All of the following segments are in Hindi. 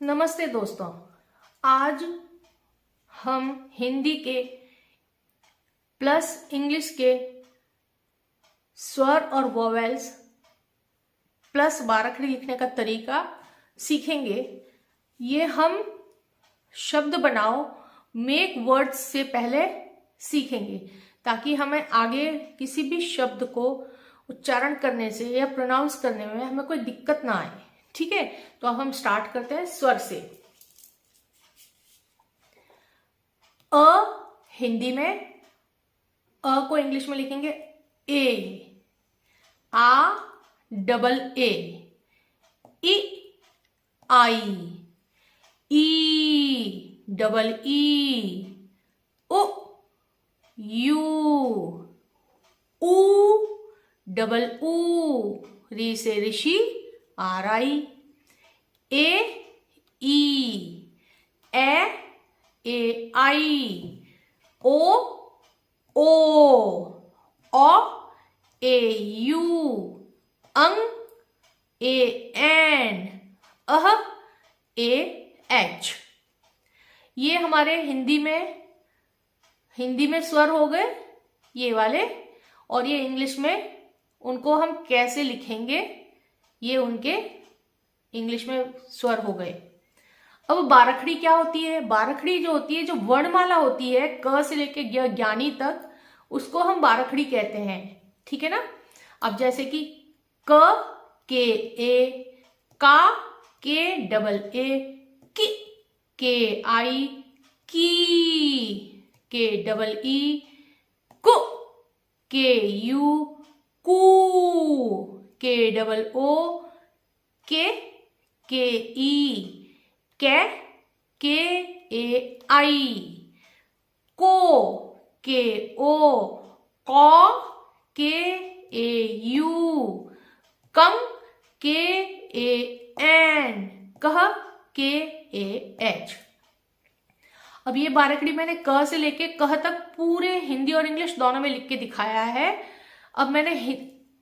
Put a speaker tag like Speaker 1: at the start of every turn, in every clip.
Speaker 1: नमस्ते दोस्तों। आज हम हिंदी के प्लस इंग्लिश के स्वर और वोवेल्स प्लस बाराखड़ी लिखने का तरीका सीखेंगे। ये हम शब्द बनाओ मेक वर्ड्स से पहले सीखेंगे ताकि हमें आगे किसी भी शब्द को उच्चारण करने से या प्रोनाउंस करने में हमें कोई दिक्कत ना आए। ठीक है, तो अब हम स्टार्ट करते हैं स्वर से। अ हिंदी में, अ को इंग्लिश में लिखेंगे ए, आ double A, E I, E double E, उ यू, ऊ डबल ऊ, री से ऋषि are I, A E, A I, O O A you, अंग A N, uh A H. ये हमारे हिंदी में स्वर हो गए ये वाले, और ये इंग्लिश में उनको हम कैसे लिखेंगे ये उनके इंग्लिश में स्वर हो गए। अब बाराखड़ी क्या होती है? बाराखड़ी जो होती है, जो वर्णमाला होती है क से लेके ज्ञानी तक, उसको हम बाराखड़ी कहते हैं। ठीक है ना। अब जैसे कि क के ए, का के डबल ए, की के आई, की के डबल ई, कु के यू, कू के डबल ओ, के ई, के ए आई, को के ओ, कौ के ए यू, कम के ए एन, कह के ए एच। अब ये बाराखड़ी मैंने क से लेके कह तक पूरे हिंदी और इंग्लिश दोनों में लिख के दिखाया है। अब मैंने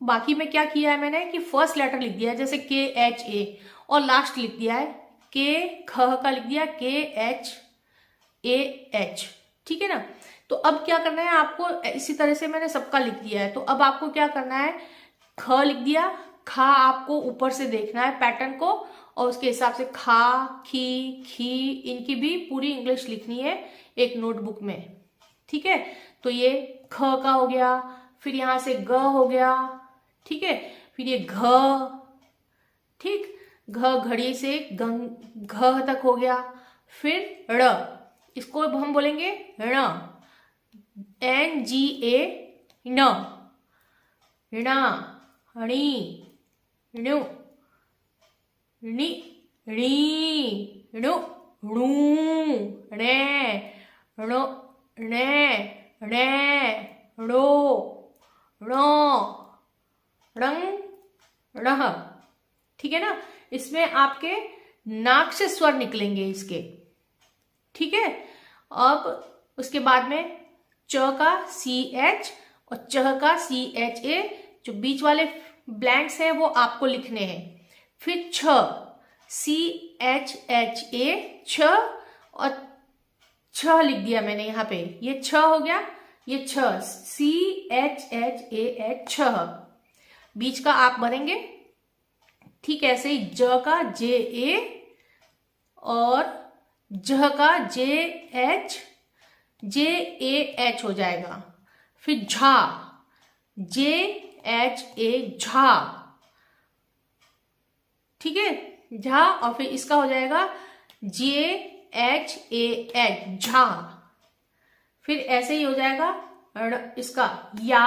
Speaker 1: बाकी में क्या किया है, मैंने कि फर्स्ट लेटर लिख दिया है जैसे के एच ए, और लास्ट लिख दिया है के ख का लिख दिया के एच ए एच। ठीक है ना। तो अब क्या करना है आपको, इसी तरह से मैंने सबका लिख दिया है। तो अब आपको क्या करना है, ख लिख दिया, खा आपको ऊपर से देखना है पैटर्न को, और उसके हिसाब से खा, खी, खी, इनकी भी पूरी इंग्लिश लिखनी है एक नोटबुक में। ठीक है। तो ये ख का हो गया, फिर यहां से ग हो गया। ठीक है। फिर ये घ, ठीक, घ घड़ी से घ तक हो गया। फिर ड़, इसको हम बोलेंगे ण, एन जी ए न, ऋणा, णी, णु, णी, णी, णु, णू, णे, णो, णे, णे, णो, णो, णंग, णह। ठीक है ना। इसमें आपके नाक से स्वर निकलेंगे इसके। ठीक है। अब उसके बाद में च का सी एच और चह का सी एच ए, जो बीच वाले ब्लैंक्स हैं वो आपको लिखने हैं। फिर छ, सी एच एच ए, छ, और छ लिख दिया मैंने यहाँ पे, ये छ हो गया, ये छ, C H H A H, छ। बीच का आप भरेंगे। ठीक है। ऐसे ही ज का जे ए और जह का जे एच, जे ए एच हो जाएगा। फिर झा, जे एच ए, झा। ठीक है, झा, और फिर इसका हो जाएगा जे एच ए एच, झा। फिर ऐसे ही हो जाएगा इसका या,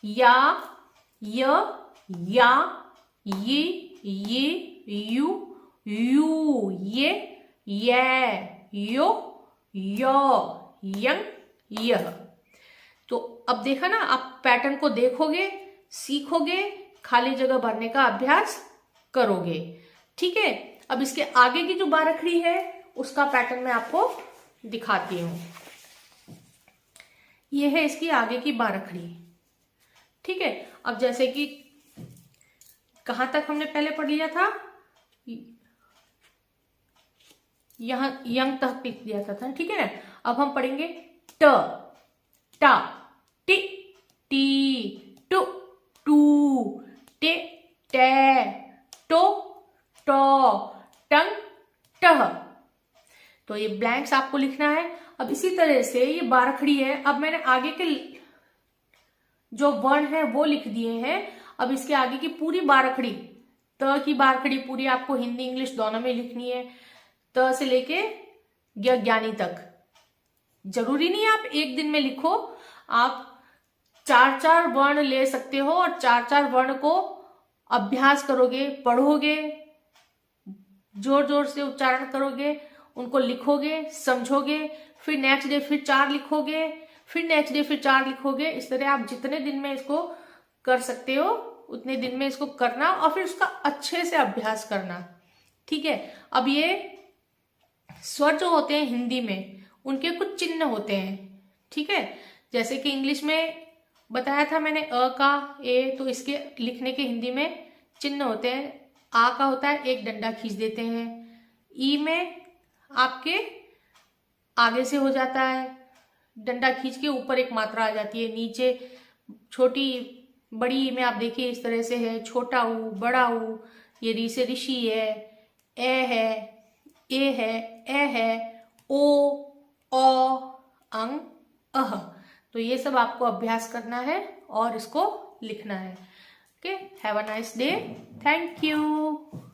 Speaker 1: या, ये, यू, ये, यो, यंग, यह। तो अब देखा ना, आप पैटर्न को देखोगे, सीखोगे, खाली जगह भरने का अभ्यास करोगे। ठीक है। अब इसके आगे की जो बाराखड़ी है उसका पैटर्न मैं आपको दिखाती हूं। यह है इसकी आगे की बाराखड़ी। ठीक है। अब जैसे कि कहां तक हमने पहले पढ़ लिया था, यहाँ यंग तक लिख दिया था, ठीक है ना। अब हम पढ़ेंगे ट, टा, टी, टी, टू, टू, टे, टे, टो, टो, टंग, टह। तो ये ब्लैंक्स आपको लिखना है। अब इसी तरह से ये बारखड़ी है। अब मैंने आगे के जो वर्ण है वो लिख दिए हैं। अब इसके आगे की पूरी बारखड़ी, त की बारखड़ी पूरी आपको हिंदी इंग्लिश दोनों में लिखनी है, त से लेके ज्ञानी तक। जरूरी नहीं आप एक दिन में लिखो, आप 4-4 वर्ण ले सकते हो और 4-4 वर्ण को अभ्यास करोगे, पढ़ोगे, जोर जोर से उच्चारण करोगे, उनको लिखोगे, समझोगे, फिर नेक्स्ट डे फिर 4 लिखोगे, फिर नेक्स्ट डे फिर 4 लिखोगे। इस तरह आप जितने दिन में इसको कर सकते हो उतने दिन में इसको करना और फिर उसका अच्छे से अभ्यास करना, ठीक है। अब ये स्वर जो होते हैं हिंदी में उनके कुछ चिन्ह होते हैं, ठीक है। जैसे कि इंग्लिश में बताया था मैंने अ का ए, तो इसके लिखने के हिंदी में चिन्ह होते हैं। आ का होता है एक डंडा खींच देते हैं, ई में आपके आगे से हो जाता है, डंडा खींच के ऊपर एक मात्रा आ जाती है, नीचे छोटी बड़ी में आप देखिए इस तरह से है, छोटा ऊ, बड़ा ऊ, ये री से ऋषि है, ए है, ए है, ए है, ओ, औ, अंग, अह। तो ये सब आपको अभ्यास करना है और इसको लिखना है। Okay, have a nice day, thank you.